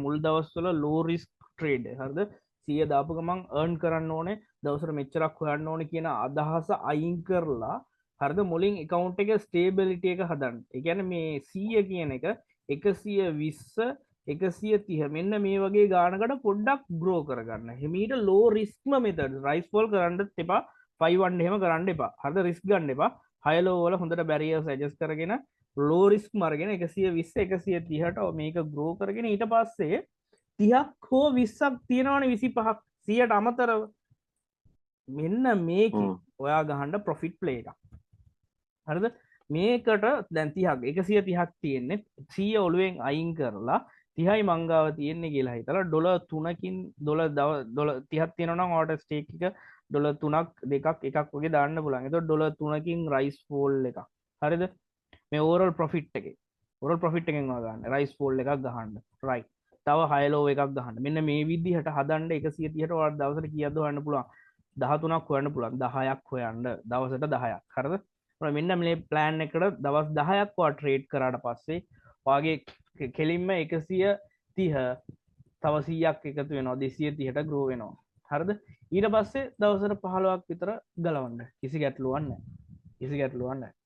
මුල් දවස්වල ලෝ risk trade හරිද 100 දාපු ගමන් earn කරන්න ඕනේ දවසට මෙච්චරක් හොයන්න ඕනේ කියන අදහස අයින් කරලා හරිද මුලින් account එකේ stability එක හදන්න. ඒ කියන්නේ මේ 100 කියන එක 120 130 මෙන්න මේ වගේ ගානකට පොඩ්ඩක් grow කරගන්න. හිමීට low risk method rise fall කරන්නත් එපා 5 එහෙම කරන්න එපා. හරිද risk ගන්න එපා. high low වල හොඳට barriers adjust කරගෙන low risk මරගෙන 120 130ට මේක grow කරගෙන ඊට පස්සේ 30ක් හෝ 20ක් තියෙනවනේ 25ක් 100ට අමතරව මෙන්න මේකේ ඔයා ගහන්න ප්‍රොෆිට් ප්ලේ එකක්. හරිද? මේකට දැන් 30ක් 130ක් තියෙන්නේ 100 ඔළුවෙන් අයින් කරලා 30යි මංගාව තියෙන්නේ කියලා හිතලා ඩොලර් 3කින් ඩොලර් 30ක් තියෙනවා නම් ඔයාලට ස්ටේක් එක ඩොලර් 3ක් දෙකක් එකක් වගේ දාන්න පුළුවන්. එතකොට ඩොලර් 3කින් රයිස් ෆෝල් එකක්. හරිද? මේ ඕවරෝල් ප්‍රොෆිට් එකේ ඕවරෝල් ප්‍රොෆිට් එකෙන් ඔයා ගන්න රයිස් ෆෝල් එකක් ගහන්න. රයිට්. තව හයි ලෝ එකක් ගහන්න. මෙන්න මේ විදිහට හදන්න 130ට ඔයාලට දවසට කීයක්ද හොයන්න පුළුවන්? 13ක් හොයන්න පුළුවන්. 10ක් හොයන්න දවසට 10ක්. හරිද? මෙන්න මේ ප්ලෑන් එකට දවස් 10ක් ඔයා ට්‍රේඩ් කරාට පස්සේ ඔයාගේ කෙලින්ම 130 තව 100ක් එකතු වෙනවා 230ට ග්‍රෝ වෙනවා. හරිද? ඊට පස්සේ දවසට 15ක් විතර ගලවන්න. කිසි ගැටලුවක් නැහැ. කිසි ගැටලුවක් නැහැ.